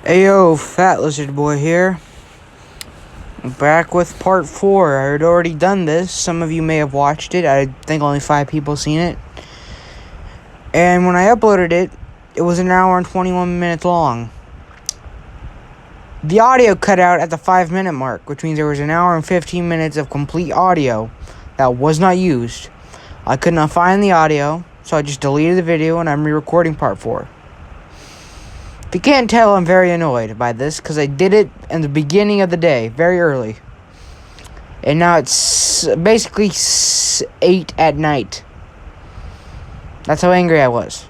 Ayo, Fat Lizard Boy here. Back with part 4. I had already done this. Some of you may have watched it. I think only 5 people seen it. And when I uploaded it, it was an hour and 21 minutes long. The audio cut out at the 5-minute mark, which means there was an hour and 15 minutes of complete audio that was not used. I could not find the audio, so I just deleted the video and I'm re-recording part 4. If you can't tell, I'm very annoyed by this because I did it in the beginning of the day, very early. And now it's basically 8 at night. That's how angry I was.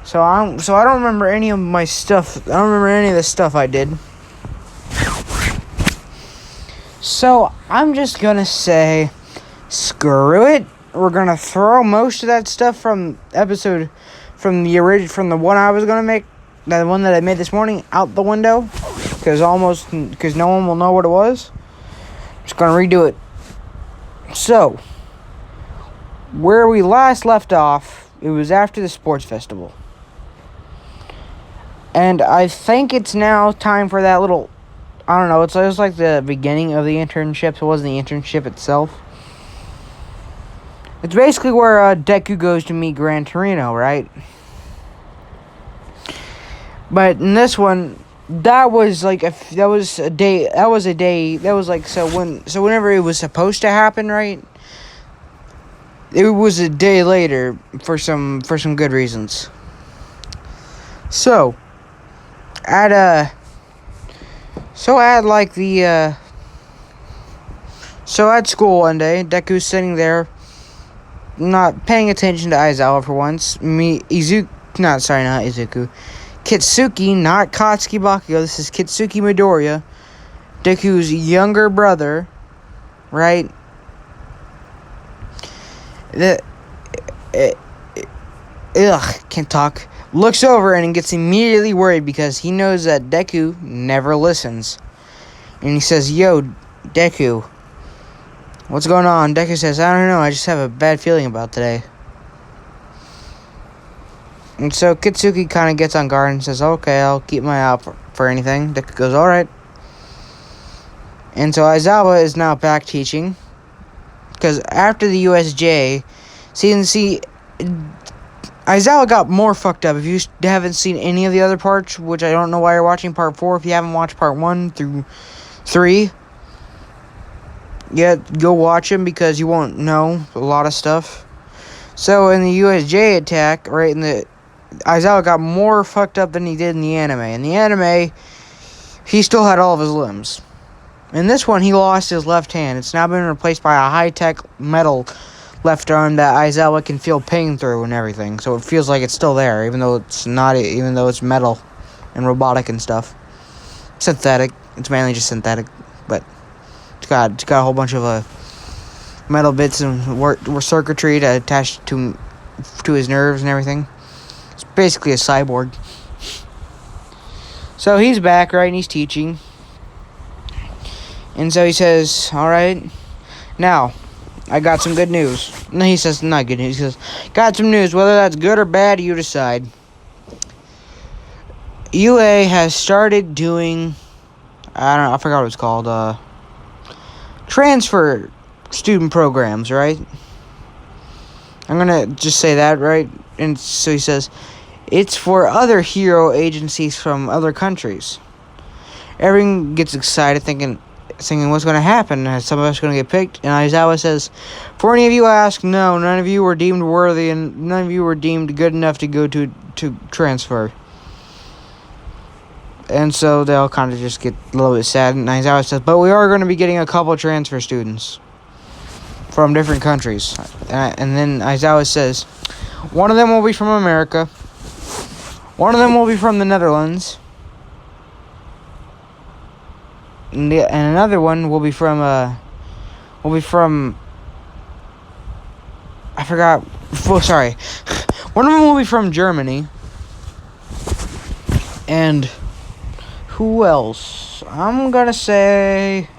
So I don't remember any of my stuff. I don't remember any of the stuff I did. So I'm just gonna say, screw it. We're gonna throw most of that stuff from the one I was gonna make. The one that I made this morning out the window, because no one will know what it was. I'm just gonna redo it. So, where we last left off, it was after the sports festival, and I think it's now time for that little. I don't know. It was like the beginning of the internship. It wasn't the internship itself. It's basically where Deku goes to meet Gran Torino, right? But in this one, that was like whenever it was supposed to happen, right? It was a day later for some good reasons. So at school one day, Deku's sitting there, not paying attention to Aizawa for once. Not Izuku. Kitsuki, not Katsuki Bakugo. This is Kitsuki Midoriya, Deku's younger brother, right? Can't talk. Looks over and gets immediately worried because he knows that Deku never listens. And he says, "Yo, Deku, what's going on?" Deku says, "I don't know. I just have a bad feeling about today." And so Kitsuki kind of gets on guard and says, "Okay, I'll keep my eye out for anything." Deku goes, "Alright." And so Aizawa is now back teaching. Because after the USJ, Aizawa got more fucked up. If you haven't seen any of the other parts, which I don't know why you're watching part 4, if you haven't watched part 1 through 3, yeah, go watch them because you won't know a lot of stuff. So in the USJ attack, right, Aizawa got more fucked up than he did in the anime. In the anime, he still had all of his limbs. In this one, he lost his left hand. It's now been replaced by a high-tech metal left arm that Aizawa can feel pain through and everything. So it feels like it's still there, even though it's metal and robotic and stuff. Synthetic. It's mainly just synthetic, but it's got a whole bunch of metal bits and circuitry to attach to his nerves and everything. It's basically a cyborg. So he's back, right, and he's teaching. And so he says, "Alright, now, I got some good news." No, he says, not good news. He says, "Got some news. Whether that's good or bad, you decide. UA has started doing, I forgot what it's called, transfer student programs, right? I'm gonna just say that, right?" And so he says, "It's for other hero agencies from other countries." Everyone gets excited, thinking what's going to happen? Is some of us going to get picked? And Aizawa says, "For any of you ask, no, none of you were deemed worthy, and none of you were deemed good enough to go to transfer." And so they all kind of just get a little bit sad. And Aizawa says, "But we are going to be getting a couple of transfer students from different countries." And then Aizawa says, "One of them will be from America. One of them will be from the Netherlands. And another one will be from I forgot. Oh, sorry. One of them will be from Germany. And who else? I'm gonna say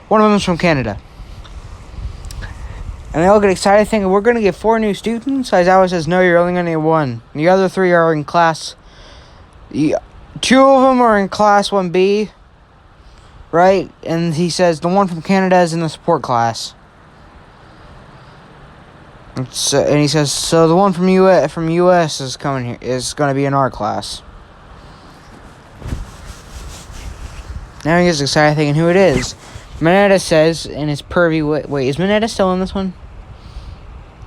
one of them is from Canada." And they all get excited thinking, "We're going to get 4 new students?" Aizawa says, "No, you're only going to get 1. The other 3 are in class. two of them are in Class 1B, right? And he says the one from Canada is in the support class. And he says, so the one from US is coming here, is going to be in our class. Now he gets excited thinking who it is. Mineta says in his pervy way, wait, is Mineta still in this one?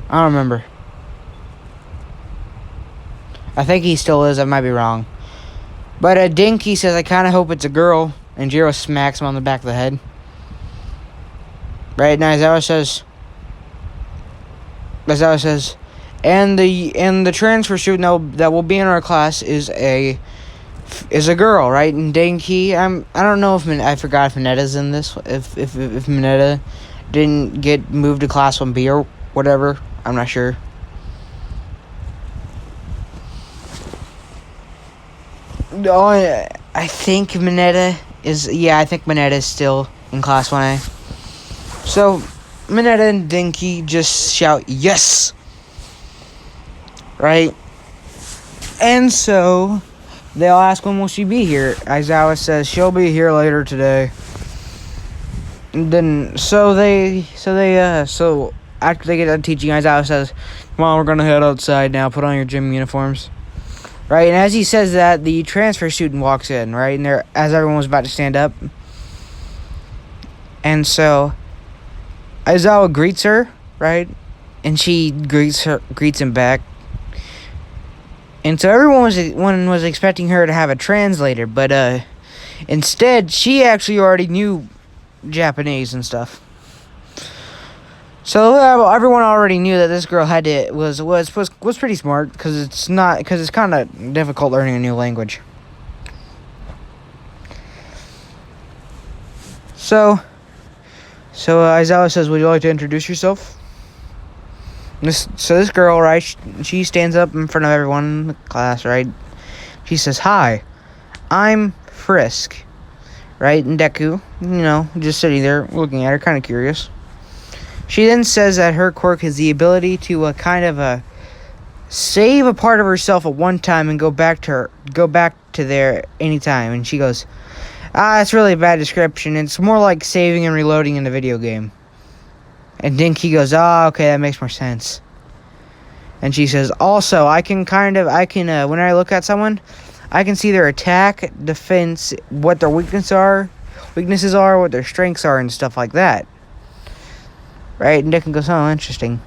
I don't remember. I think he still is, I might be wrong. But Dinky says, I kind of hope it's a girl. And Jiro smacks him on the back of the head. Right, now Aizawa says, and the transfer student that will be in our class is a girl, right? And Dinky, I don't know if I forgot if Mineta's in this. If Mineta didn't get moved to Class 1B or whatever, I'm not sure. No, I think Mineta is... Yeah, I think Mineta is still in Class 1A. So, Mineta and Dinky just shout, yes! Right? And so, they'll ask when will she be here. Aizawa says she'll be here later today. And then, so after they get done teaching, Aizawa says, come on, we're gonna head outside now, put on your gym uniforms. Right, and as he says that, the transfer student walks in, right? And as everyone was about to stand up. And so, Aizawa greets her, right? And she greets him back. And so everyone was expecting her to have a translator, but instead, she actually already knew Japanese and stuff. So everyone already knew that this girl was pretty smart because it's kind of difficult learning a new language. So Aizawa says, "Would you like to introduce yourself?" This girl, right? She stands up in front of everyone in the class, right? She says, "Hi, I'm Frisk," right? And Deku, just sitting there looking at her, kind of curious. She then says that her quirk is the ability to save a part of herself at one time and go back to there anytime. And she goes, it's really a bad description. It's more like saving and reloading in a video game. And Dinky goes, okay, that makes more sense. And she says, also, I can when I look at someone, I can see their attack, defense, what their weaknesses are, what their strengths are, and stuff like that. Right, and Deku goes, oh, interesting.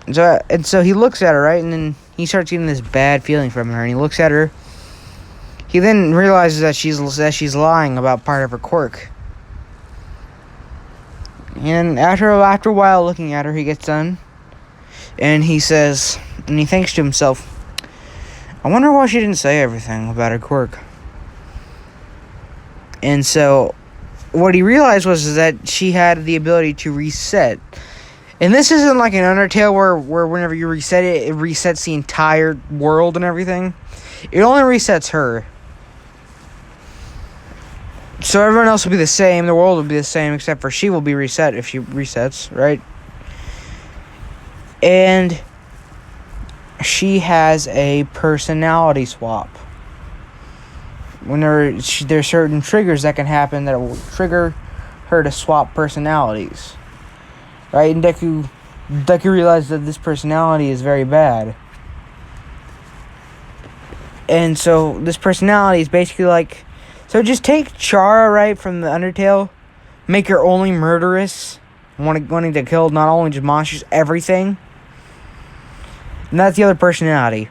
And so he looks at her, right, and then he starts getting this bad feeling from her, and he looks at her. He then realizes that she's lying about part of her quirk. And after a while looking at her, he gets done, and he says, and he thinks to himself, I wonder why she didn't say everything about her quirk. And so what he realized was that she had the ability to reset. And this isn't like an Undertale where whenever you reset it, it resets the entire world and everything. It only resets her. So everyone else will be the same, the world will be the same, except for she will be reset if she resets, right? And she has a personality swap. When there's certain triggers that can happen that will trigger her to swap personalities, right? And Deku realizes that this personality is very bad, and so this personality is basically like, so just take Chara, right, from the Undertale, make her only murderous, wanting to kill not only just monsters, everything, and that's the other personality.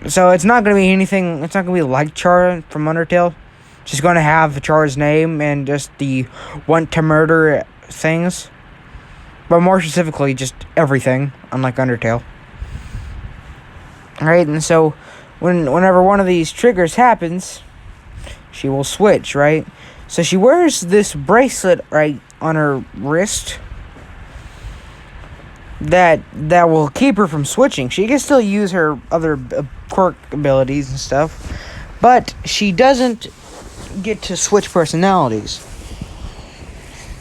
So it's not going to be anything, it's not going to be like Chara from Undertale. It's just going to have Chara's name and just the want to murder things. But more specifically, just everything, unlike Undertale. Right, and so whenever one of these triggers happens, she will switch, right? So she wears this bracelet, right, on her wrist that will keep her from switching. She can still use her other quirk abilities and stuff, but she doesn't get to switch personalities.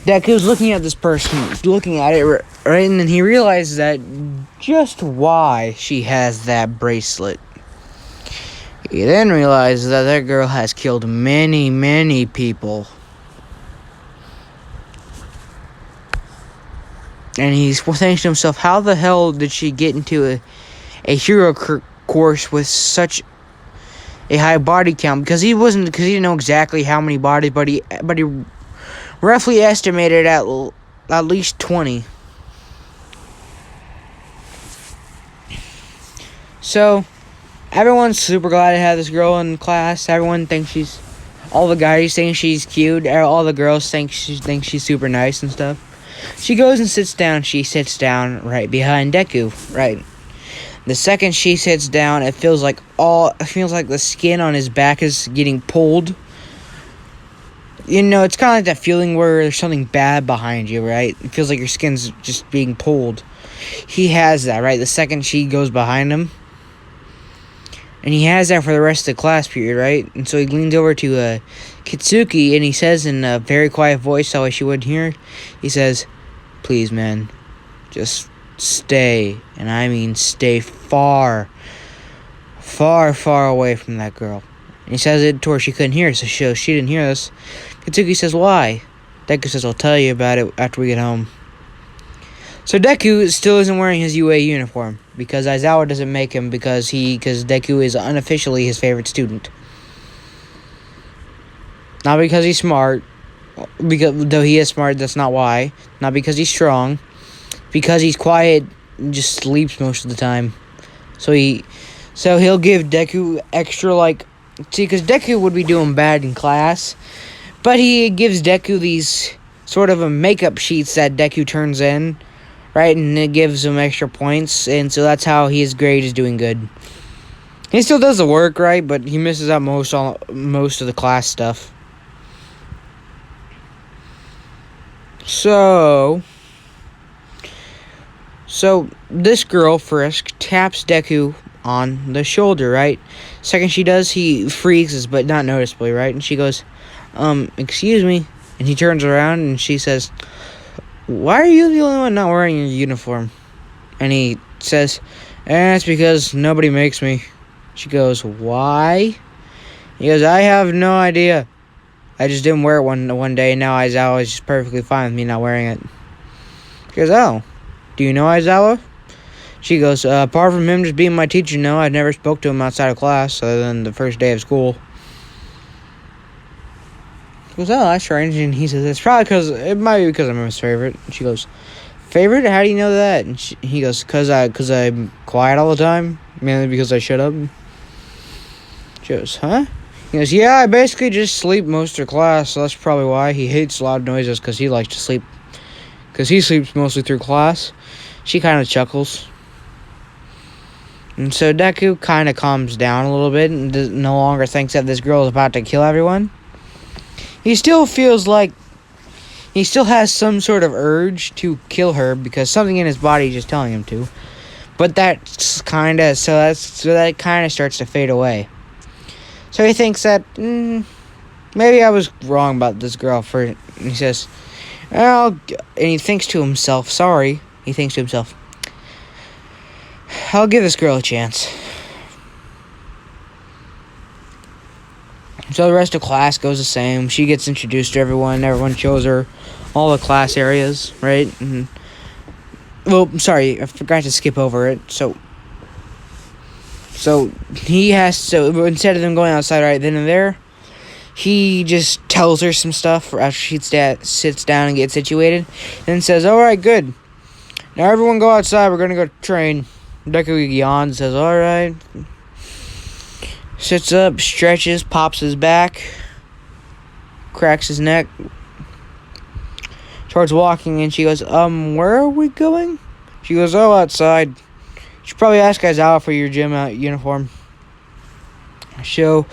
Deku's looking at this person, looking at it, right, and then he realizes that just why she has that bracelet. He then realizes that that girl has killed many, many people. And he's thinking to himself, how the hell did she get into a hero course with such a high body count? Because he didn't know exactly how many bodies, but he roughly estimated at least 20. So, everyone's super glad to have this girl in class. Everyone thinks all the guys think she's cute. All the girls think she's super nice and stuff. She goes and sits down. She sits down right behind Deku. Right. The second she sits down, it feels like the skin on his back is getting pulled. You know, it's kind of like that feeling where there's something bad behind you, right? It feels like your skin's just being pulled. He has that, right? The second she goes behind him. And he has that for the rest of the class period, right? And so he leans over to Kitsuki, and he says in a very quiet voice, so she wouldn't hear, he says, "Please, man, just stay." And I mean stay far, far, far away from that girl. And he says it to her, she couldn't hear, so she didn't hear this. Kitsuki says, "Why?" Deku says, "I'll tell you about it after we get home." So Deku still isn't wearing his UA uniform because Aizawa doesn't make him because Deku is unofficially his favorite student. Not because he's smart, though he is smart, that's not why. Not because he's strong, because he's quiet and just sleeps most of the time. So he'll give Deku extra because Deku would be doing bad in class, but he gives Deku these sort of a makeup sheets that Deku turns in. Right, and it gives him extra points, and so that's how his grade is doing good. He still does the work, right, but he misses out most of the class stuff. So this girl, Frisk, taps Deku on the shoulder, right? Second she does, he freezes, but not noticeably, right? And she goes, excuse me. And he turns around, and she says, "Why are you the only one not wearing your uniform?" And he says, "It's because nobody makes me." She goes, "Why?" He goes, "I have no idea. I just didn't wear it one day, and now Aizawa is just perfectly fine with me not wearing it." He goes, "Oh, do you know Aizawa?" She goes, "Apart from him just being my teacher, no, I never spoke to him outside of class other than the first day of school." He goes, "Oh, that's strange." And he says, it might be because I'm his favorite. And she goes, "Favorite? How do you know that?" And he goes, cause I'm quiet all the time, mainly because I shut up." She goes, "Huh?" He goes, "Yeah, I basically just sleep most of class, so that's probably why. He hates loud noises because he likes to sleep, because he sleeps mostly through class." She kind of chuckles. And so Deku kind of calms down a little bit and no longer thinks that this girl is about to kill everyone. He still feels like he still has some sort of urge to kill her because something in his body is just telling him to. But that kind of starts to fade away. So he thinks that maybe I was wrong about this girl. And he says, and he thinks to himself, he thinks to himself, "I'll give this girl a chance." So the rest of class goes the same. She gets introduced to everyone. Everyone shows her all the class areas, right? Sorry, I forgot to skip over it. So instead of them going outside right then and there, he just tells her some stuff after she sits down and gets situated. Then says, "All right, good. Now everyone go outside. We're going to go train." Deku yawns and says, "All right." Sits up, stretches, pops his back, cracks his neck, starts walking, and she goes, "Where are we going?" She goes, "Oh, outside. You should probably ask Aizawa for your gym uniform." So,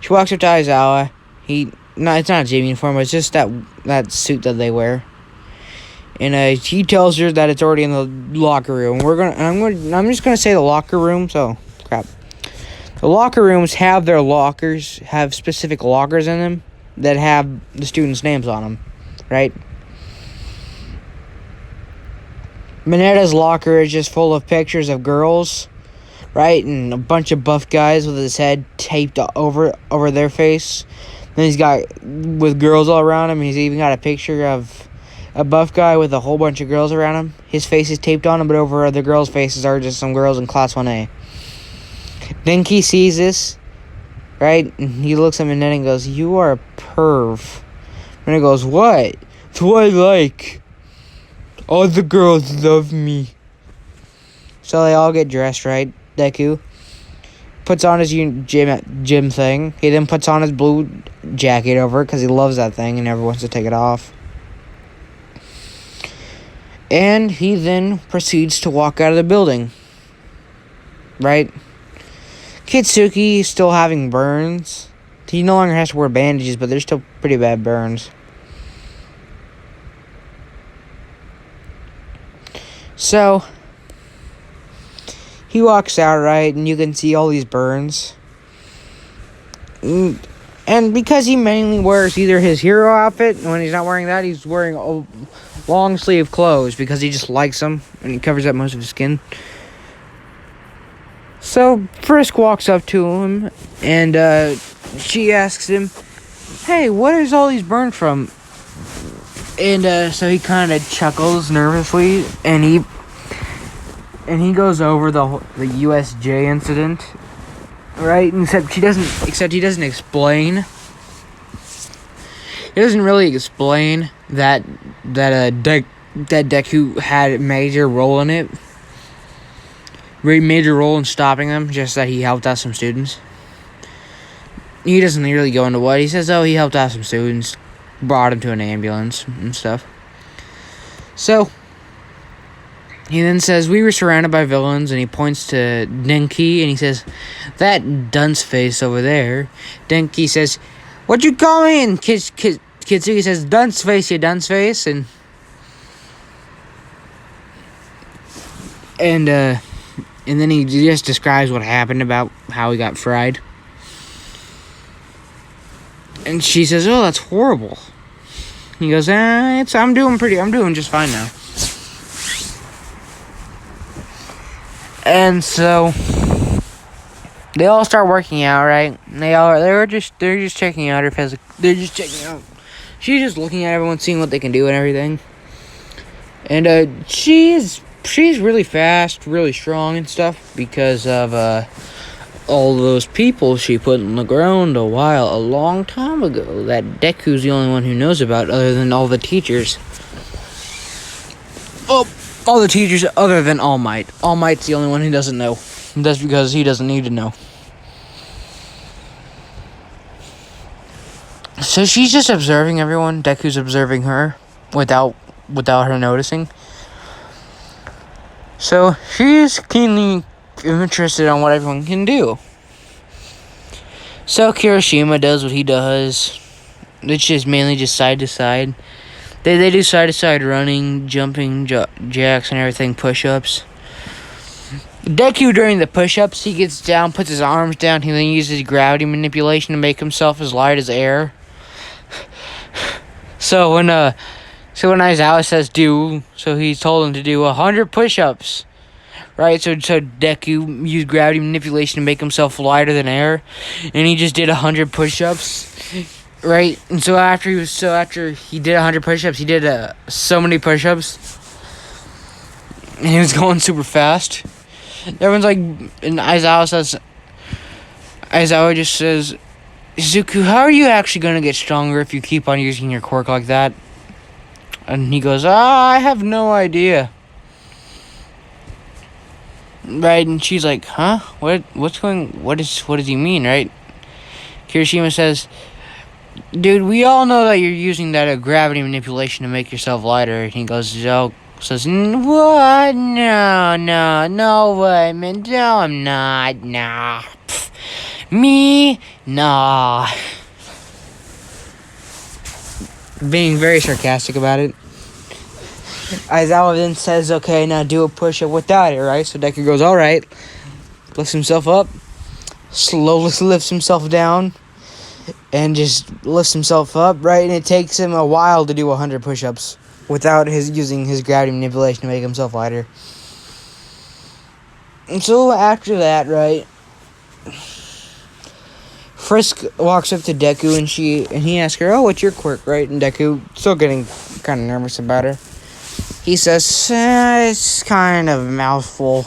she walks up to Aizawa. It's not a gym uniform, but it's just that suit that they wear. And he tells her that it's already in the locker room. I'm just gonna say the locker room. So, crap. The locker rooms have specific lockers in them that have the students' names on them, right? Minetta's locker is just full of pictures of girls right? And a bunch of buff guys with his head taped over their face. Then he's got with girls all around him. He's even got a picture of a buff guy with a whole bunch of girls around him. His face is taped on him, but over the girls' faces are just some girls in Class 1A. Denki sees this, right? And he looks at him and then he goes, "You are a perv." And he goes, "What? It's what I like. All the girls love me." So they all get dressed, right? Deku puts on his gym thing. He then puts on his blue jacket over it because he loves that thing and never wants to take it off. And he then proceeds to walk out of the building. Right? Kitsuki is still having burns. He no longer has to wear bandages, but they're still pretty bad burns. So he walks out, right, and you can see all these burns. And because he mainly wears either his hero outfit, and when he's not wearing that, he's wearing long sleeve clothes because he just likes them, and he covers up most of his skin. So Frisk walks up to him, and she asks him, "Hey, what is all these burns from?" And so he kind of chuckles nervously, and he goes over the USJ incident, right? Except he doesn't explain. He doesn't really explain that Deku had a major role in it. Very major role in stopping them. Just that he helped out some students. He doesn't really go into what he says. Oh, he helped out some students, brought him to an ambulance and stuff. So he then says, "We were surrounded by villains," and he points to Denki, and he says, "That dunce face over there." Denki says, "What'd you call me?" And Kitsuki says, "Dunce face, you dunce face." And then he just describes what happened about how he got fried. And she says, "Oh, that's horrible." He goes, I'm doing just fine now." And so they all start working out, right? And they're just checking out her physical. They're just checking out. She's just looking at everyone, seeing what they can do and everything. And she's really fast, really strong and stuff because of all those people she put on the ground a long time ago. That Deku's the only one who knows about, other than all the teachers. Oh, all the teachers other than All Might. All Might's the only one who doesn't know. That's because he doesn't need to know. So she's just observing everyone. Deku's observing her without her noticing. So she's keenly interested on what everyone can do. So Kirishima does what he does. It's just mainly just side to side. They do side to side running, jumping jacks and everything, push-ups. Deku, during the push-ups, he gets down, puts his arms down. He then uses gravity manipulation to make himself as light as air. So when Aizawa says do, so he's told him to do 100 push-ups. Right, so Deku used gravity manipulation to make himself lighter than air, and he just did 100 push-ups, right? And so after he did 100 push-ups, he did so many push-ups, and he was going super fast. Everyone's like, and Aizawa just says, "Zuko, how are you actually going to get stronger if you keep on using your quirk like that?" And he goes, "I have no idea." Right, and she's like, "Huh? What does he mean?" Right? Kirishima says, "Dude, we all know that you're using that gravity manipulation to make yourself lighter." And he goes, says, "What? No way, man. No, I'm not. Nah. Pff, me? Nah." Being very sarcastic about it. Aizawa then says, "Okay, now do a push-up without it," right? So Deku goes, "Alright." Lifts himself up. Slowly lifts himself down. And just lifts himself up, right? And it takes him a while to do 100 push-ups without using his gravity manipulation to make himself lighter. And so after that, right, Frisk walks up to Deku and he asks her, "Oh, what's your quirk?" Right, and Deku, still getting kind of nervous about her, he says, "It's kind of a mouthful."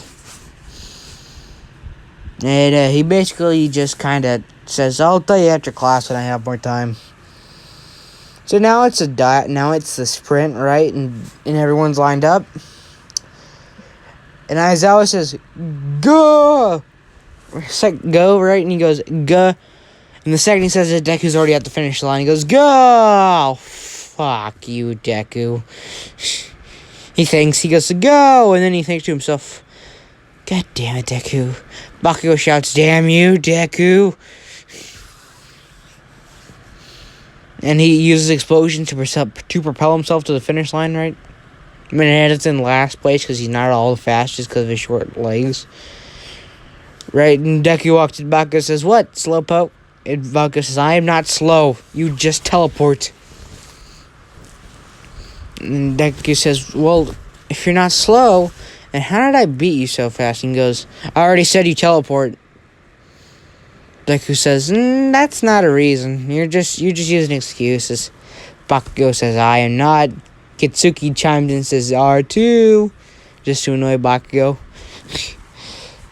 And he basically just kind of says, "I'll tell you after class when I have more time." So now it's now it's the sprint, right, and everyone's lined up. And Aizawa says, "Go!" It's like, "Go," right? And he goes, "Go." And the second he says it, Deku's already at the finish line. He goes, "Go!" Fuck you, Deku. He goes to go, and then he thinks to himself, "God damn it, Deku." Bakugo shouts, "Damn you, Deku." And he uses explosion to propel himself to the finish line, right? I mean, it's in last place because he's not all the fastest because of his short legs. Right, and Deku walks to Bakugo and says, "What, slowpoke?" And Bakugo says, "I am not slow. You just teleport." And Deku says, "Well, if you're not slow, then how did I beat you so fast?" And he goes, "I already said you teleport." Deku says, "That's not a reason. You're just using excuses." Bakugo says, "I am not." Kitsuki chimed in and says, "R2," just to annoy Bakugo.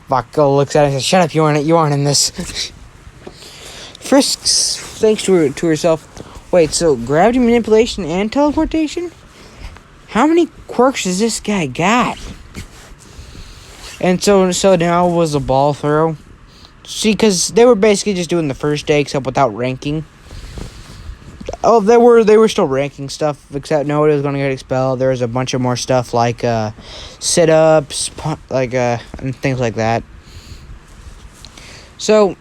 Bakugo looks at him and says, "Shut up, you aren't in this." Frisk thinks to herself, "Wait, so gravity manipulation and teleportation? How many quirks does this guy got?" And so now was a ball throw. See, because they were basically just doing the first day, except without ranking. Oh, they were still ranking stuff, except nobody was going to get expelled. There was a bunch of more stuff like sit-ups, and things like that. So,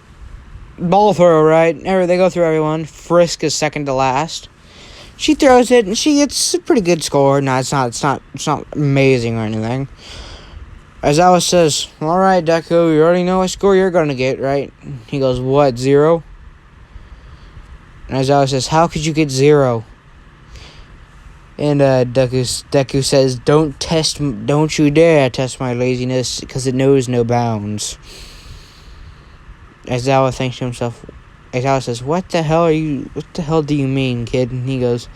ball throw, right? They go through everyone. Frisk is second to last. She throws it, and she gets a pretty good score. No, it's not amazing or anything. Aizawa says, "All right, Deku, you already know what score you're going to get, right?" He goes, "What, 0? And Aizawa says, "How could you get 0? And Deku says, "Don't you dare test my laziness, because it knows no bounds." Aizawa thinks to himself, Aizawa says, what the hell do you mean, kid?" And he goes,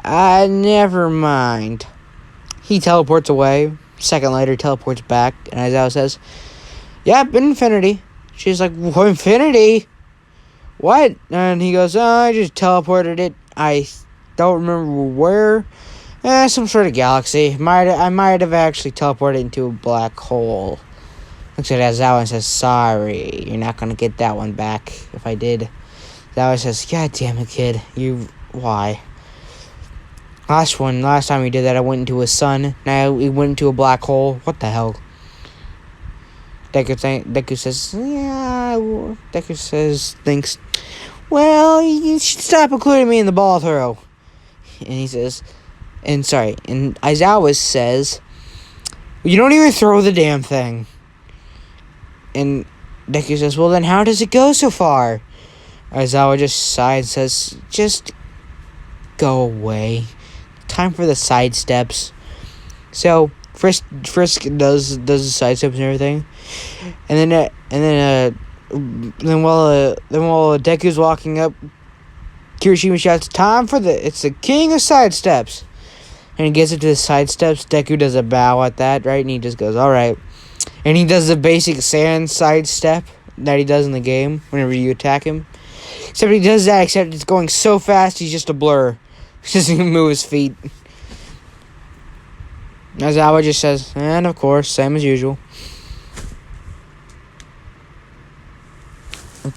"Never mind." He teleports away. Second later, teleports back, and Aizawa says, "Yep, infinity." She's like, "What, infinity? What?" And he goes, "Oh, I just teleported it. I don't remember where. Some sort of galaxy. I might have actually teleported into a black hole." Looks at Aizawa and says, "Sorry, you're not gonna get that one back. If I did." Aizawa says, "God damn it, kid. Why? Last time we did that, I went into a sun. Now we went into a black hole. What the hell?" Deku says, "Yeah." Thinks, "Well, you should stop including me in the ball throw." And he says, and Aizawa says, "You don't even throw the damn thing." And Deku says, "Well, then how does it go so far?" Aizawa just sighs and says, "Just go away. Time for the side steps." So Frisk does the side steps and everything, and then while Deku's walking up, Kirishima shouts, "It's the king of side steps." And he gets it to the side steps. Deku does a bow at that, right? And he just goes, "All right." And he does the basic sand side step that he does in the game whenever you attack him. Except he does that, except it's going so fast, he's just a blur. He doesn't even move his feet. Aizawa just says, "And of course, same as usual."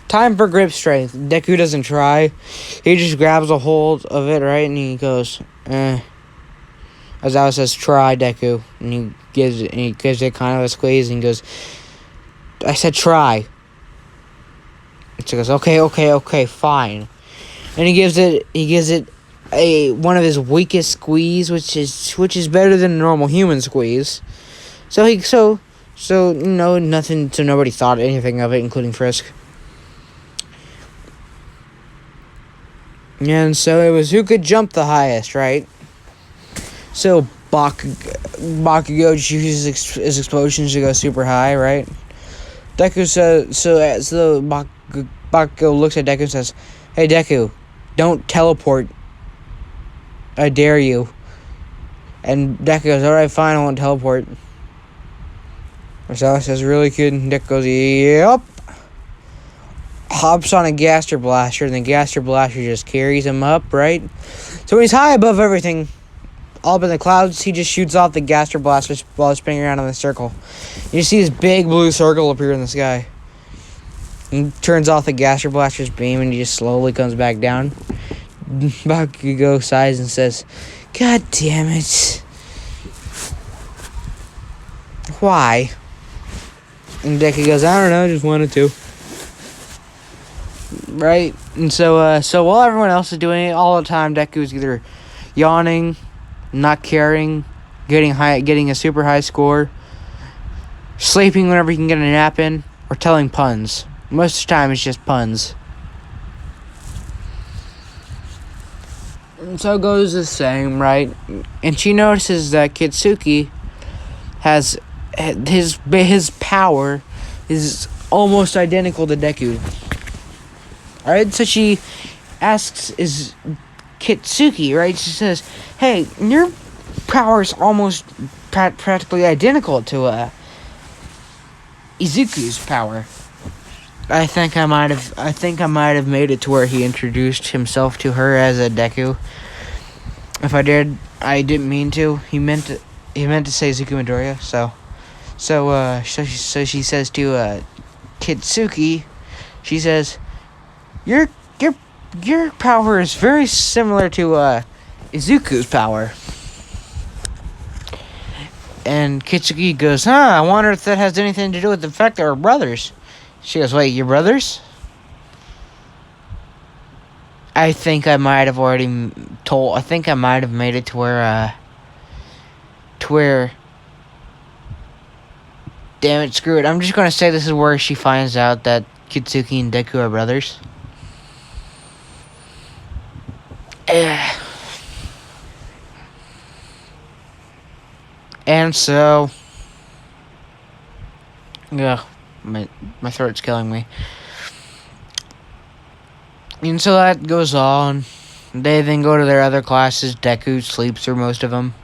Time for grip strength. Deku doesn't try. He just grabs a hold of it, right? And he goes, Aizawa says, "Try, Deku." And he gives it kind of a squeeze, and he goes, "I said try." And she goes, okay, fine. And he gives it one of his weakest squeeze, which is better than a normal human squeeze. So nothing. So nobody thought anything of it, including Frisk. And so it was who could jump the highest, right? So Bakugo just uses his explosions to go super high, right? Deku says, so Bakugo looks at Deku and says, "Hey Deku, don't teleport. I dare you." And Deku goes, "Alright, fine, I won't teleport." Marcellus says, "Really, kid?" And Deku goes, "Yep." Hops on a Gaster Blaster, and the Gaster Blaster just carries him up, right? So when he's high above everything, all up in the clouds, he just shoots off the Gaster Blaster while spinning around in the circle. You see this big blue circle appear in the sky. He turns off the Gaster Blaster's beam, and he just slowly comes back down. Bakugo sighs and says, "God damn it. Why?" And Deku goes, "I don't know, just wanted to." Right? And so while everyone else is doing it all the time, Deku is either yawning, not caring, getting a super high score, sleeping whenever he can get a nap in, or telling puns. Most of the time, it's just puns. And so goes the same, right? And she notices that Kitsuki has his power is almost identical to Deku. Alright, so she asks, "Is Kitsuki," right? She says, "Hey, your power's almost practically identical to Izuku's power." I think I might have made it to where he introduced himself to her as a Deku. If I did, I didn't mean to. He meant to say Izuku Midoriya. So she says to Kitsuki, she says, Your power is very similar to Izuku's power." And Kitsuki goes, I wonder if that has anything to do with the fact that we're brothers." She goes, "Wait, you're brothers?" I think I might have made it to where, damn it, screw it. I'm just going to say this is where she finds out that Kitsuki and Deku are brothers. And so, yeah, my throat's killing me. And so that goes on. They then go to their other classes. Deku sleeps through most of them.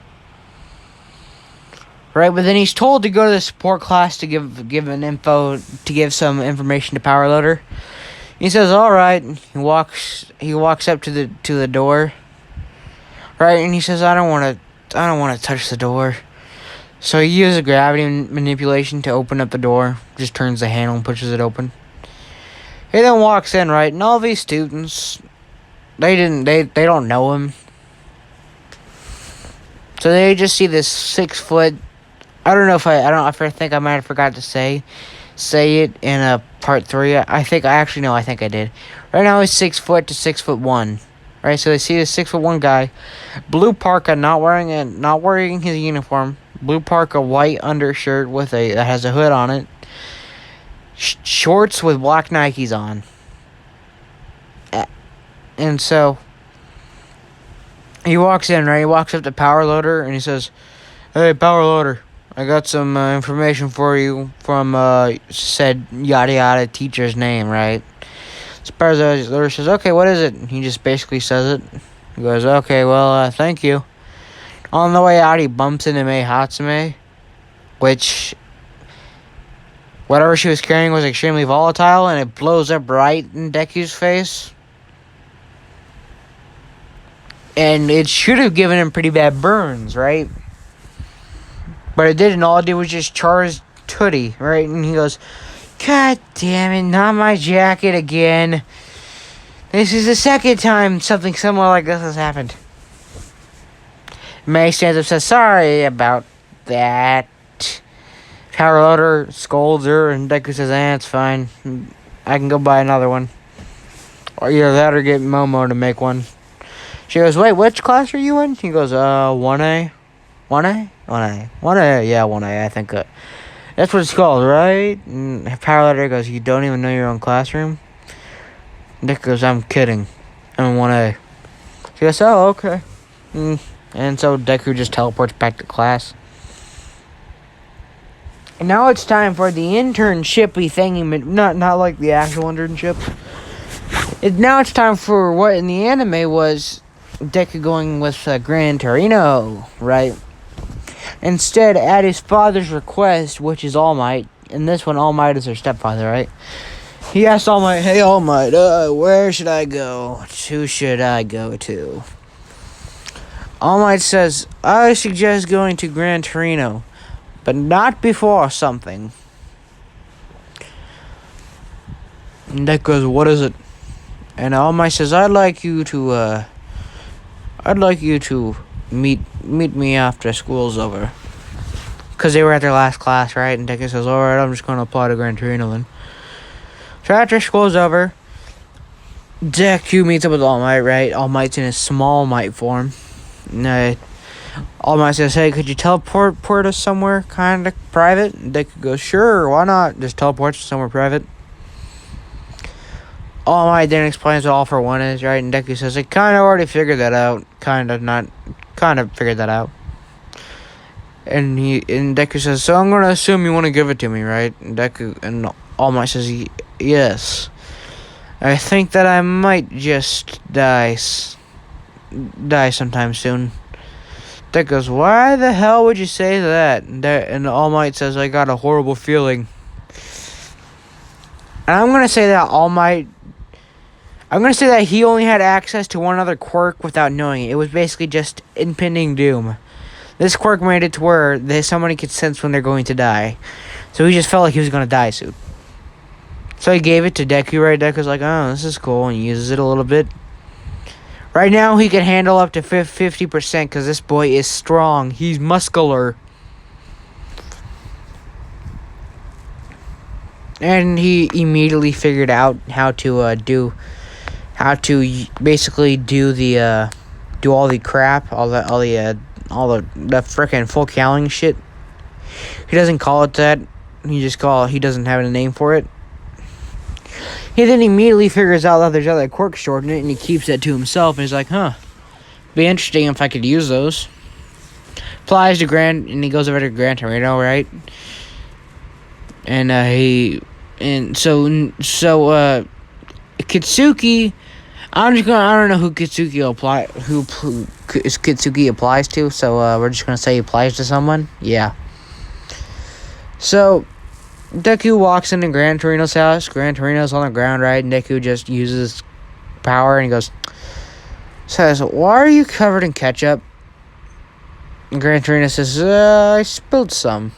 Right, but then he's told to go to the support class to give some information to Power Loader. He says, "All right." He walks up to the door. Right, and he says, I don't want to touch the door." So he uses gravity manipulation to open up the door. Just turns the handle and pushes it open. He then walks in, right, and all these students, they don't know him. So they just see this 6 foot. I think I might have forgot to say it in part 3. I think I did. Right now he's 6 foot to 6'1". Right, so they see this 6'1" guy, blue parka, not wearing his uniform, blue parka, white undershirt that has a hood on it, shorts with black Nikes on, and so he walks in. Right, he walks up to Power Loader and he says, "Hey, Power Loader, I got some information for you from said yada yada teacher's name." Right. So Power Loader says, "Okay, what is it?" He just basically says it. He goes, "Okay, well, thank you." On the way out, he bumps into Mei Hatsume, which, whatever she was carrying was extremely volatile, and it blows up right in Deku's face. And it should have given him pretty bad burns, right? But it didn't. All it did was just char his tootie, right? And he goes, "God damn it, not my jacket again. This is the second time something similar like this has happened." May stands up and says, "Sorry about that." Power Loader scolds her, and Deku says, "It's fine. I can go buy another one. Or either that or get Momo to make one." She goes, "Wait, which class are you in?" He goes, 1A. 1A? 1A. 1A, yeah, 1A, I think. That's what it's called, right? And Power Loader goes, "You don't even know your own classroom?" Nick goes, "I'm kidding. I'm in 1A. She goes, "Oh, okay." And so Deku just teleports back to class. And now it's time for the internshipy thingy, not like the actual internship. Now it's time for what in the anime was Deku going with Gran Torino, right? Instead, at his father's request, which is All Might, in this one, All Might is her stepfather, right? He asked All Might, "Hey, All Might, where should I go? Who should I go to?" All Might says, "I suggest going to Gran Torino, but not before something." And Deku goes, "What is it?" And All Might says, I'd like you to meet me after school's over." Because they were at their last class, right? And Deku says, "Alright, I'm just going to apply to Gran Torino then." So after school's over, Deku meets up with All Might, right? All Might's in his small Might form. And, All Might says, "Hey, could you teleport us somewhere kind of private?" And Deku goes, "Sure, why not? Just teleport us somewhere private." All Might then explains what All for One is, right? And Deku says, "I kind of already figured that out. Kind of figured that out." And Deku says, "So I'm going to assume you want to give it to me, right?" And All Might says, "Yes. I think that I might just die sometime soon." Deku goes, "Why the hell would you say that?" And All Might says, "I got a horrible feeling." And I'm going to say that he only had access to one other quirk without knowing it. It was basically just impending doom. This quirk made it to where somebody could sense when they're going to die. So he just felt like he was going to die soon. So he gave it to Deku, right? Deku's like, "Oh, this is cool," and he uses it a little bit. Right now, he can handle up to 50% because this boy is strong. He's muscular. And he immediately figured out how to basically do all the crap, all the frickin' full cowling shit. He doesn't call it that. He doesn't have a name for it. He then immediately figures out that there's other quirks stored in it, and he keeps that to himself. And he's like, be interesting if I could use those. Applies to and he goes over to Gran Torino, right? And Kitsuki. I don't know who Kitsuki applies to, so we're just gonna say he applies to someone. Yeah. So Deku walks into Gran Torino's house. Gran Torino's on the ground, right? And Deku just uses power and he says, "Why are you covered in ketchup?" And Gran Torino says, "I spilled some."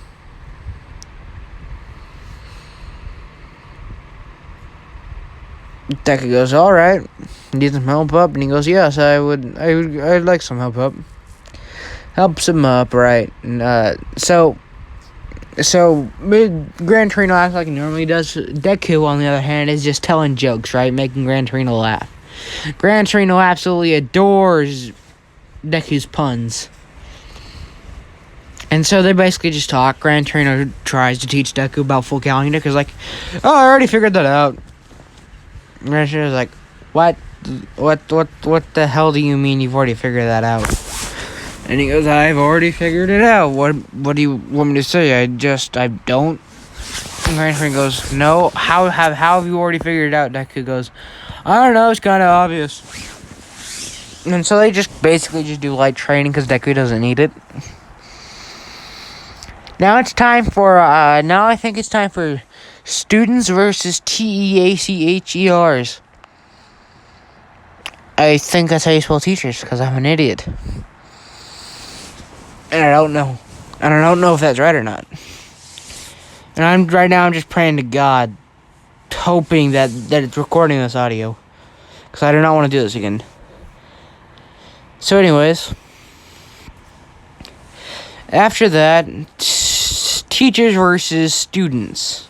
Deku goes, "Alright, need some help up?" And he goes, "Yes, I'd like some help up." Helps him up, right? And so Gran Torino acts like he normally does. Deku, on the other hand, is just telling jokes, right? Making Gran Torino laugh. Gran Torino absolutely adores Deku's puns. And so they basically just talk. Gran Torino tries to teach Deku about full cowling. Deku's like, "Oh, I already figured that out." Gran Torino's like, What the hell do you mean you've already figured that out?" And he goes, "I've already figured it out. What do you want me to say? I don't." And Gran Torino goes, "No, how have you already figured it out?" Deku goes, "I don't know, it's kind of obvious." And so they just basically do light training because Deku doesn't need it. Now I think it's time for students versus TEACHERs. I think that's how you spell teachers, because I'm an idiot. And I don't know if that's right or not. And I'm just praying to God, hoping that it's recording this audio, because I do not want to do this again. So anyways, after that, teachers versus students.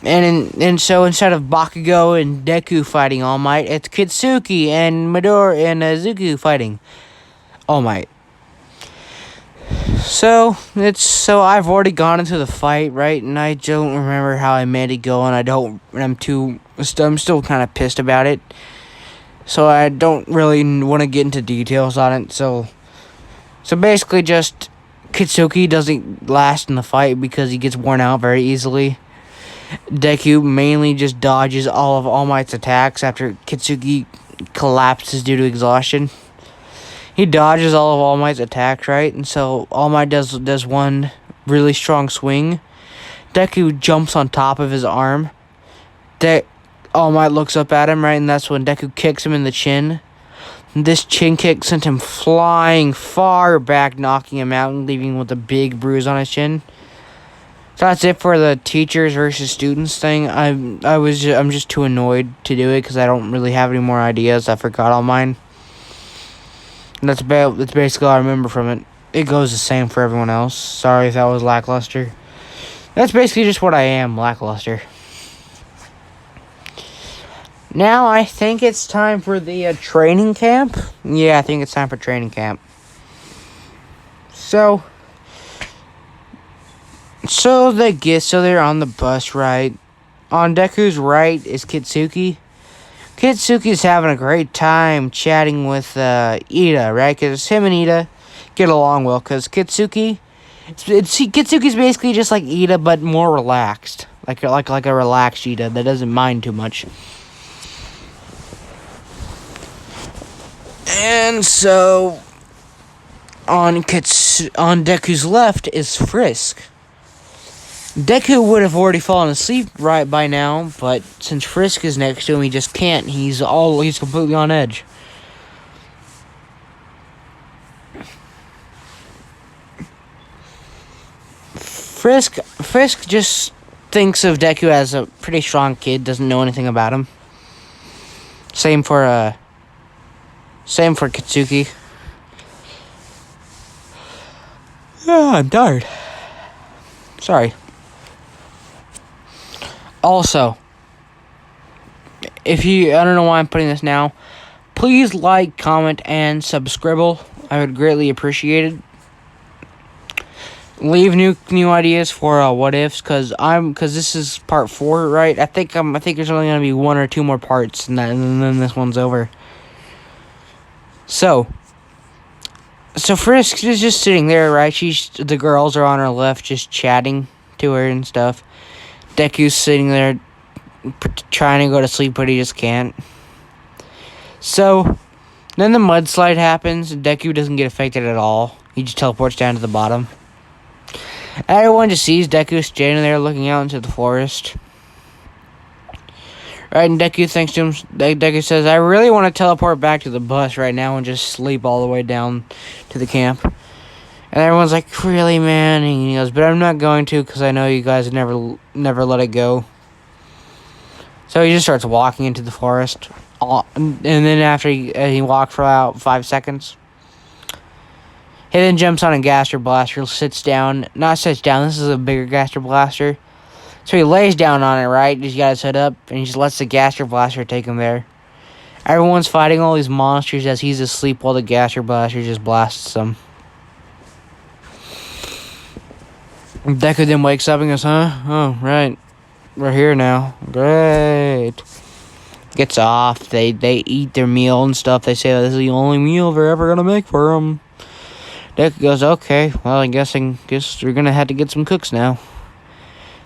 And so instead of Bakugo and Deku fighting All Might, it's Kitsuki and Midori and Zuko fighting All Might. So I've already gone into the fight, right? And I don't remember how I made it go, and I'm still kind of pissed about it. so I don't really want to get into details on it. So basically, just Kitsuki doesn't last in the fight because he gets worn out very easily. Deku mainly just dodges all of All Might's attacks after Kitsuki collapses due to exhaustion. He dodges all of All Might's attacks, right? And so All Might does one really strong swing. Deku jumps on top of his arm. All Might looks up at him, right? And that's when Deku kicks him in the chin. This chin kick sent him flying far back, knocking him out and leaving him with a big bruise on his chin. So that's it for the teachers versus students thing. I'm just too annoyed to do it because I don't really have any more ideas. I forgot all mine. And that's basically all I remember from it. It goes the same for everyone else. Sorry if that was lackluster. That's basically just what I am, lackluster. Now I think it's time for the training camp. Yeah, I think it's time for training camp. So they're on the bus, right? On Deku's right is Kitsuki. Kitsuki's having a great time chatting with Ida, right? Because him and Ida get along well. Because Kitsuki's basically just like Ida, but more relaxed, like a relaxed Ida that doesn't mind too much. And so on Deku's left is Frisk. Deku would have already fallen asleep right by now, but since Frisk is next to him, he just can't. He's completely on edge. Frisk just thinks of Deku as a pretty strong kid, doesn't know anything about him. Same for Kitsuki. Oh, I'm tired. Sorry. Also, I don't know why I'm putting this now, please like, comment, and subscribe. I would greatly appreciate it. Leave new ideas for what ifs, cause this is part 4, right? I think there's only gonna be 1 or 2 more parts, and then this one's over. So Frisk is just sitting there, right? The girls are on her left, just chatting to her and stuff. Deku's sitting there trying to go to sleep, but he just can't. So then the mudslide happens, and Deku doesn't get affected at all. He just teleports down to the bottom. Everyone just sees Deku standing there looking out into the forest. Right, and Deku thinks to him. Deku says, "I really want to teleport back to the bus right now and just sleep all the way down to the camp." And everyone's like, "Really, man?" And he goes, "But I'm not going to because I know you guys never let it go." So he just starts walking into the forest. And then after he walked for about 5 seconds, he then jumps on a Gaster Blaster, sits down. This is a bigger Gaster Blaster. So he lays down on it, right? He's got his head up, and he just lets the Gaster Blaster take him there. Everyone's fighting all these monsters as he's asleep while the Gaster Blaster just blasts them. Deku then wakes up and goes, "Huh? Oh, right. We're here now. Great." Gets off. They eat their meal and stuff. They say that this is the only meal they're ever going to make for them. Deku goes, "Okay, well, I guess we're going to have to get some cooks now."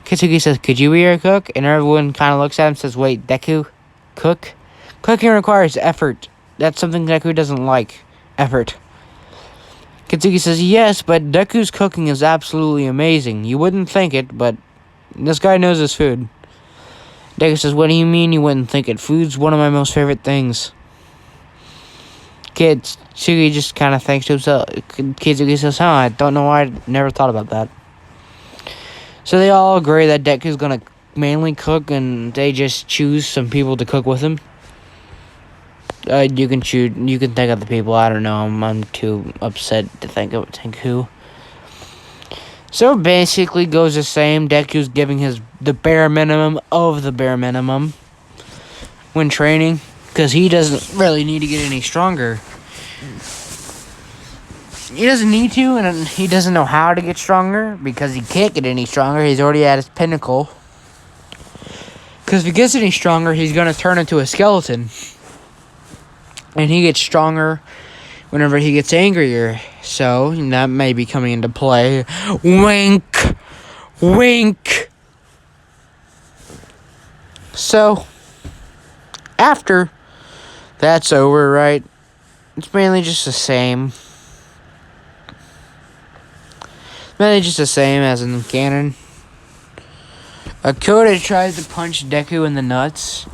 Kitsuki says, "Could you be our cook?" And everyone kind of looks at him and says, "Wait, Deku? Cook? Cooking requires effort. That's something Deku doesn't like. Effort." Kitsuki says, "Yes, but Deku's cooking is absolutely amazing. You wouldn't think it, but this guy knows his food." Deku says, "What do you mean you wouldn't think it? Food's one of my most favorite things." Kitsuki just kind of thinks to himself. Kitsuki says, I don't know why I never thought about that." So they all agree that Deku's gonna mainly cook, and they just choose some people to cook with him. You can think of the people. I don't know. I'm too upset to think who. So it basically goes the same. Deku's giving the bare minimum of the bare minimum when training, because he doesn't really need to get any stronger. He doesn't need to, and he doesn't know how to get stronger because he can't get any stronger. He's already at his pinnacle. Because if he gets any stronger, he's going to turn into a skeleton. And he gets stronger whenever he gets angrier. So, that may be coming into play. Wink! Wink! So, after that's over, right? It's mainly just the same. Mainly just the same as in the canon. Koda tries to punch Deku in the nuts.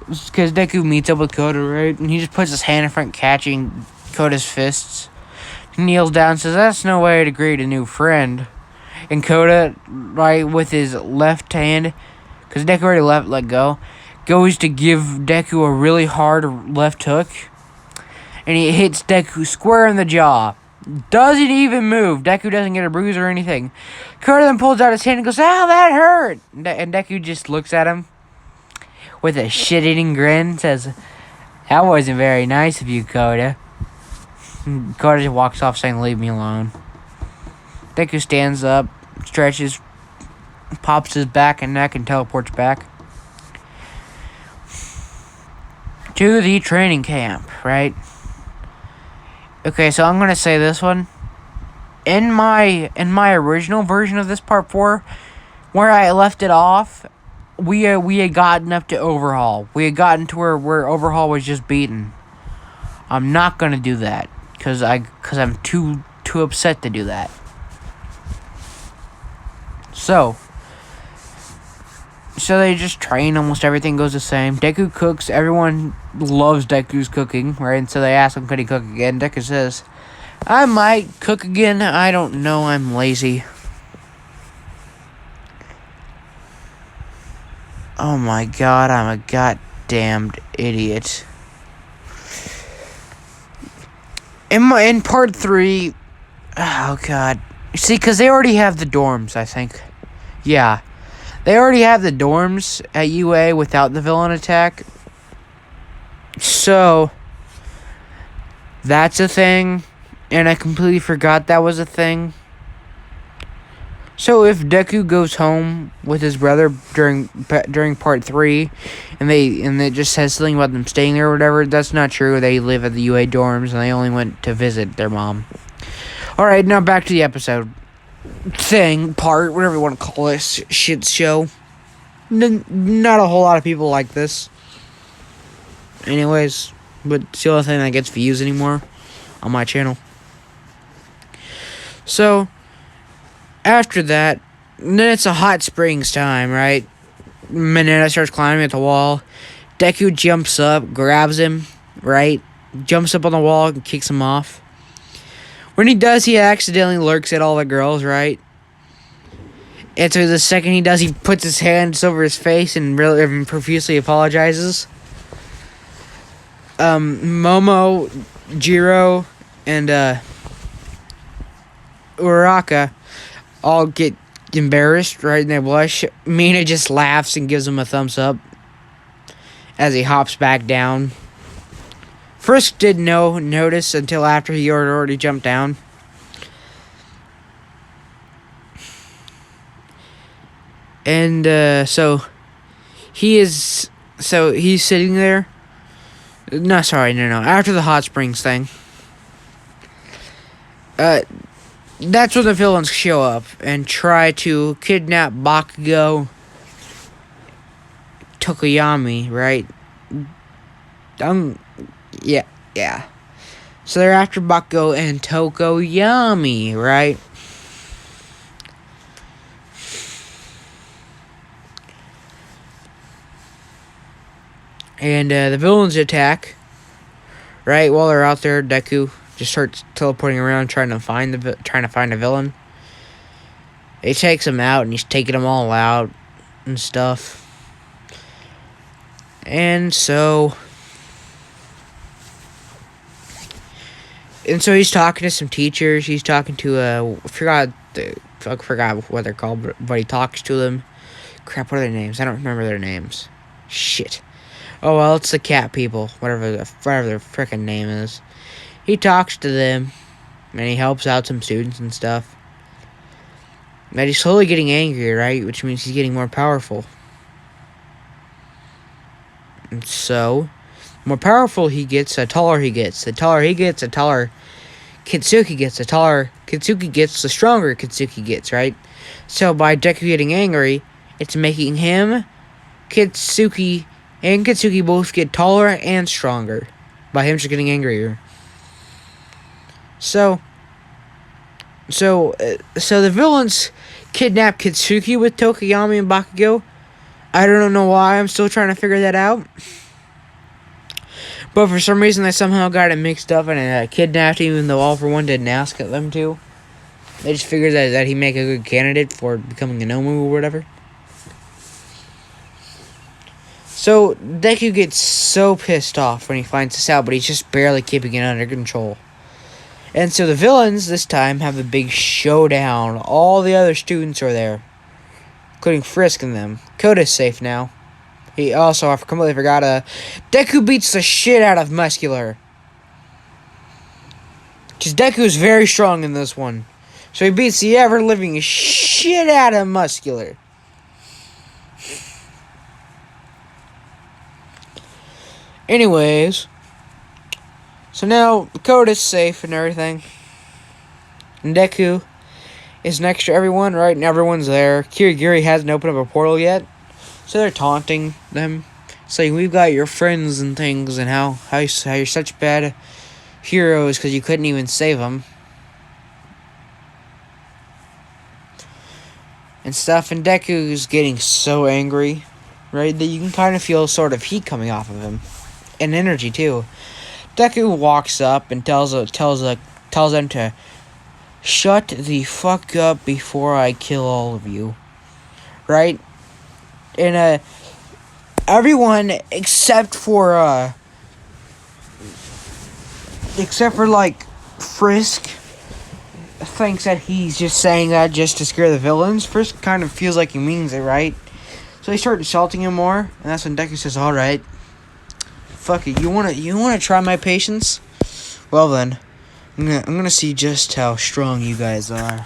Because Deku meets up with Koda, right? And he just puts his hand in front, catching Koda's fists. He kneels down and says, "That's no way to greet a new friend." And Koda, right, with his left hand, because Deku already let go, goes to give Deku a really hard left hook. And he hits Deku square in the jaw. Doesn't even move. Deku doesn't get a bruise or anything. Koda then pulls out his hand and goes, "Ow, that hurt!" And Deku just looks at him with a shit-eating grin, says, "That wasn't very nice of you, Koda." Koda just walks off saying, "Leave me alone." Deku stands up, stretches, pops his back and neck, and teleports back to the training camp, right? Okay, so I'm gonna say this one. In my original version of this part 4, where I left it off, we had gotten up to Overhaul. We had gotten to where Overhaul was just beaten. I'm not gonna do that because I'm too upset to do that. So they just train. Almost everything goes the same. Deku cooks. Everyone loves Deku's cooking, right? And so they ask him, could he cook again? Deku says, "I might cook again. I don't know. I'm lazy." Oh my god, I'm a goddamned idiot. In part 3, oh god. See, because they already have the dorms, I think. Yeah. They already have the dorms at UA without the villain attack. So, that's a thing. And I completely forgot that was a thing. So if Deku goes home with his brother during part 3, and it just says something about them staying there or whatever, that's not true. They live at the UA dorms, and they only went to visit their mom. Alright, now back to the episode. Part, whatever you want to call this shit show. Not a whole lot of people like this. Anyways, but it's the only thing that gets views anymore on my channel. So, after that, then it's a hot springs time, right? Mineta starts climbing at the wall. Deku jumps up, grabs him, right? Jumps up on the wall and kicks him off. When he does, he accidentally lurks at all the girls, right? And so the second he does, he puts his hands over his face and really profusely apologizes. Momo, Jiro, and Uraraka all get embarrassed, right? And they blush. Mina just laughs and gives him a thumbs up as he hops back down. Frisk didn't notice until after he already jumped down. And so he's sitting there. No. After the hot springs thing, that's when the villains show up and try to kidnap Bakugo, Tokoyami, right? Yeah. So they're after Bakugo and Tokoyami, right? And the villains attack, right? While they're out there, Deku just starts teleporting around trying to find a villain. He takes him out and he's taking them all out and stuff. And so he's talking to some teachers. He's talking to I forgot what they're called, but he talks to them. Crap, what are their names? I don't remember their names. Shit. Oh well, it's the cat people, whatever their frickin' name is. He talks to them, and he helps out some students and stuff. And he's slowly getting angrier, right? Which means he's getting more powerful. And so, more powerful he gets, the taller he gets. The taller he gets, the taller Kitsuki gets. The taller Kitsuki gets, the stronger Kitsuki gets, right? So by Deku getting angry, it's making him, Kitsuki, and Kitsuki both get taller and stronger by him just getting angrier. So the villains kidnap Kitsuki with Tokiyami and Bakugo. I don't know why. I'm still trying to figure that out. But for some reason, they somehow got it mixed up and kidnapped him, even though All For One didn't ask them to. They just figured that he'd make a good candidate for becoming a Nomu or whatever. So Deku gets so pissed off when he finds this out, but he's just barely keeping it under control. And so the villains this time have a big showdown. All the other students are there, including Frisk and them. Koda's safe now. He also, I completely forgot, Deku beats the shit out of Muscular. Because Deku's very strong in this one. So he beats the ever-living shit out of Muscular. Anyways, so now Koda's safe and everything. And Deku is next to everyone, right? And everyone's there. Kirigiri hasn't opened up a portal yet. So they're taunting them, saying, we've got your friends and things, and how you're such bad heroes because you couldn't even save them. And stuff, and Deku's getting so angry, right, that you can kind of feel sort of heat coming off of him. And energy, too. Deku walks up and tells them to shut the fuck up before I kill all of you. Right? And everyone except for like Frisk thinks that he's just saying that just to scare the villains. Frisk kind of feels like he means it, right? So they start insulting him more, and that's when Deku says, "All right, fuck it. You wanna try my patience? Well then, I'm gonna see just how strong you guys are."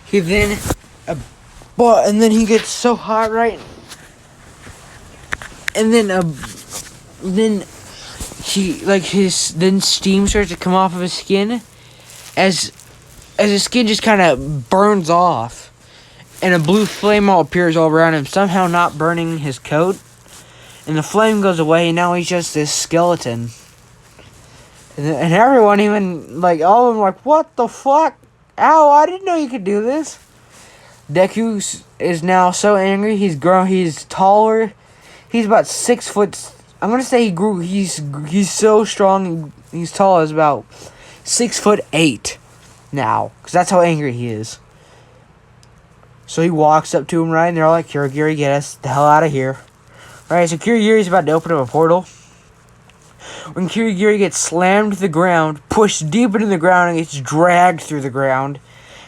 He then and then he gets so hot, right? And then steam starts to come off of his skin as his skin just kind of burns off, and a blue flame all appears all around him, somehow not burning his coat. And the flame goes away, and now he's just this skeleton. And everyone, even like all of them, like, what the fuck? Ow! I didn't know you could do this. Deku is now so angry. He's grown. He's taller. He's about 6 foot. I'm gonna say he grew. He's so strong. He's tall as about 6'8" now, because that's how angry he is. So he walks up to him, right, and they're all like, "Kirigiri, get us the hell out of here!" Right. So Kirigiri's about to open up a portal. When Kirigiri gets slammed to the ground, pushed deep into the ground, and gets dragged through the ground.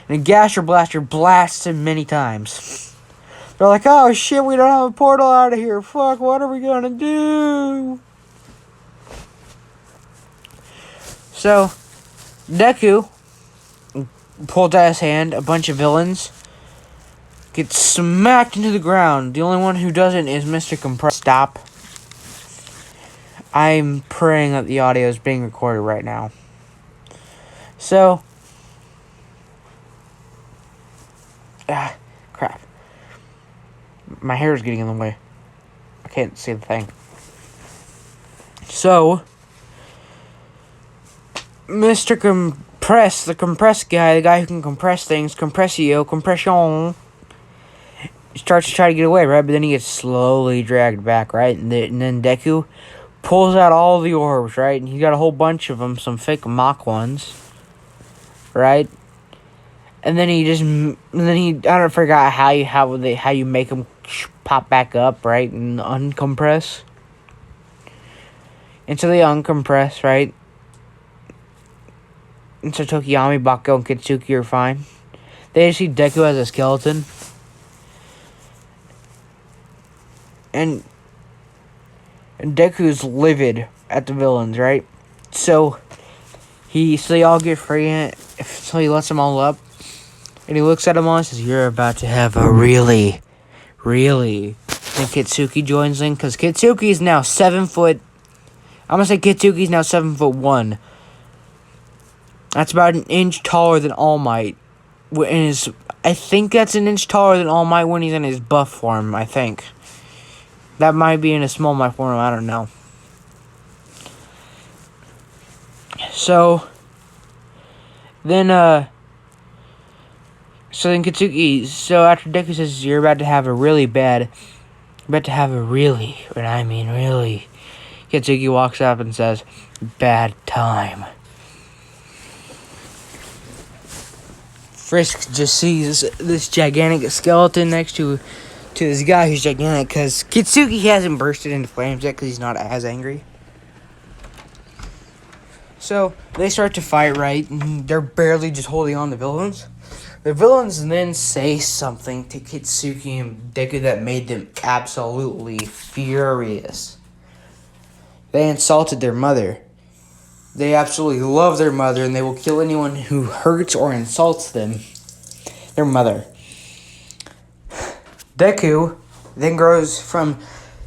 And a Gasher Blaster blasts him many times. They're like, oh shit, we don't have a portal out of here. Fuck, what are we gonna do? So, Deku pulls out his hand, a bunch of villains get smacked into the ground. The only one who doesn't is Mr. Compress. Stop. I'm praying that the audio is being recorded right now. So, crap. My hair is getting in the way. I can't see the thing. So, Mr. Compress, the compress guy, the guy who can compress things, compression, starts to try to get away, right? But then he gets slowly dragged back, right? And then Deku pulls out all the orbs, right? And he got a whole bunch of them, some fake mock ones, right? And then I forgot how you make them pop back up, right? And uncompress. And so they uncompress, right? And so Tokiyami, Bakugo, and Kitsuki are fine. They just see Deku as a skeleton. And Deku's livid at the villains, right? So they all get free, so he lets them all up. And he looks at them all and says, you're about to have a really, really then Kitsuki joins in, because Kitsuki is now 7 foot. I'm gonna say Kitsuki is now 7'1". That's about an inch taller than All Might. I think that's an inch taller than All Might when he's in his buff form. I think that might be in a small Might form. I don't know. So then Kitsuki. So after Deku says you're about to have a really, and I mean really. Kitsuki walks up and says, "Bad time." Frisk just sees this gigantic skeleton next to this guy who's gigantic, because Kitsuki hasn't bursted into flames yet because he's not as angry. So they start to fight, right? And they're barely just holding on to villains. The villains then say something to Kitsuki and Deku that made them absolutely furious. They insulted their mother. They absolutely love their mother, and they will kill anyone who hurts or insults them. Their mother. Deku then grows from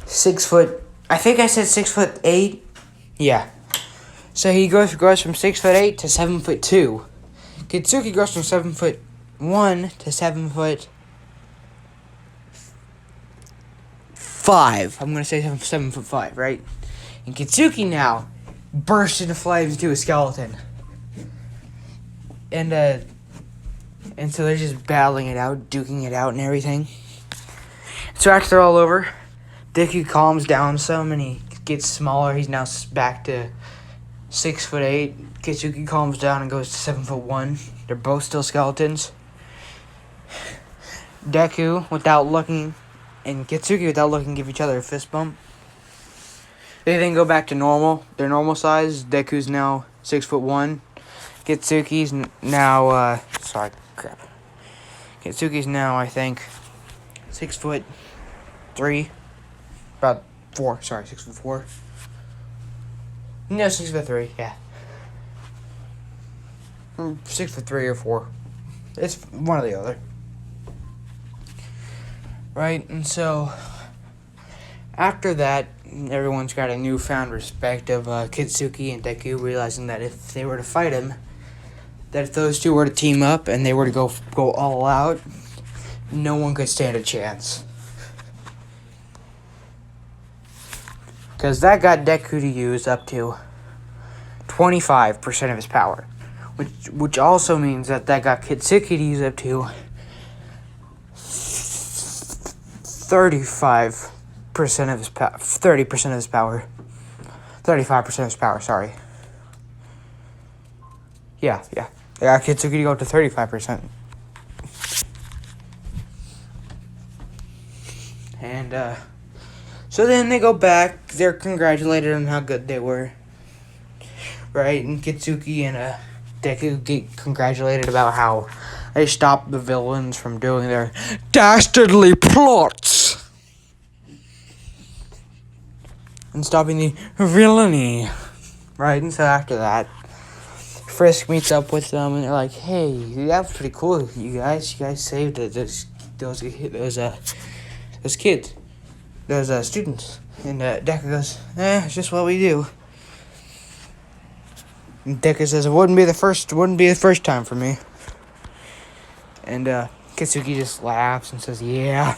6 foot. I think I said 6'8". Yeah. So he grows from 6'8" to 7'2". Kitsuki grows from 7'1" to 7'5". I'm gonna say 7'5", right? And Kitsuki now bursts into flames into a skeleton. And so they're just battling it out, duking it out and everything. So after they're all over, Deku calms down some and he gets smaller. He's now back to 6'8". Kitsuki calms down and goes to 7'1". They're both still skeletons. Deku, without looking, and Kitsuki, without looking, give each other a fist bump. They then go back to normal, their normal size. Deku's now 6'1". Kitsuki's now, Kitsuki's now, I think, 6'3", about 4. 6'4". No, 6'3", yeah. 6'3" or 4. It's one or the other. Right, and so after that, everyone's got a newfound respect of Kitsuki and Deku, realizing that if they were to fight him, that if those two were to team up and they were to go all out, no one could stand a chance. Because that got Deku to use up to 25% of his power. Which also means that got Kitsuki to use up to 35% of his power. 30% of his power. 35% of his power, sorry. Yeah. They got Kitsuki to go up to 35%. And, so then they go back. They're congratulated on how good they were. Right? And Kitsuki and, Deku get congratulated about how they stopped the villains from doing their dastardly plots. And stopping the villainy. Right? And so after that, Frisk meets up with them and they're like, "Hey, that was pretty cool, you guys. You guys saved those kids. Those students." And Deku goes, "It's just what we do." And Deku says, "It wouldn't be the first time for me." And Kitsuki just laughs and says, "Yeah."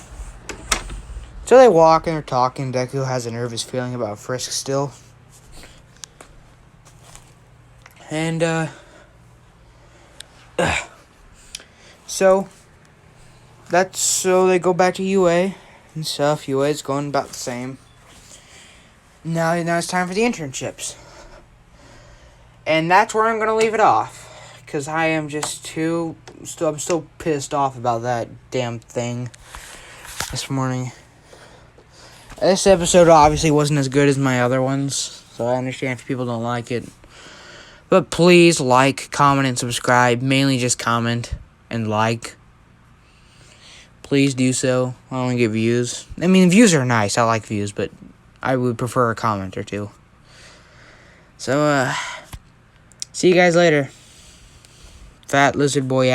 So they walk and they're talking. Deku has a nervous feeling about Frisk still. And so they go back to UA and stuff. UA is going about the same. Now it's time for the internships. And that's where I'm going to leave it off. Because I am I'm still pissed off about that damn thing this morning. This episode obviously wasn't as good as my other ones. So I understand if people don't like it. But please like, comment, and subscribe. Mainly just comment and like. Please do so. I don't want to get views. I mean, views are nice. I like views, but I would prefer a comment or two. So, see you guys later. Fat Lizard Boy out.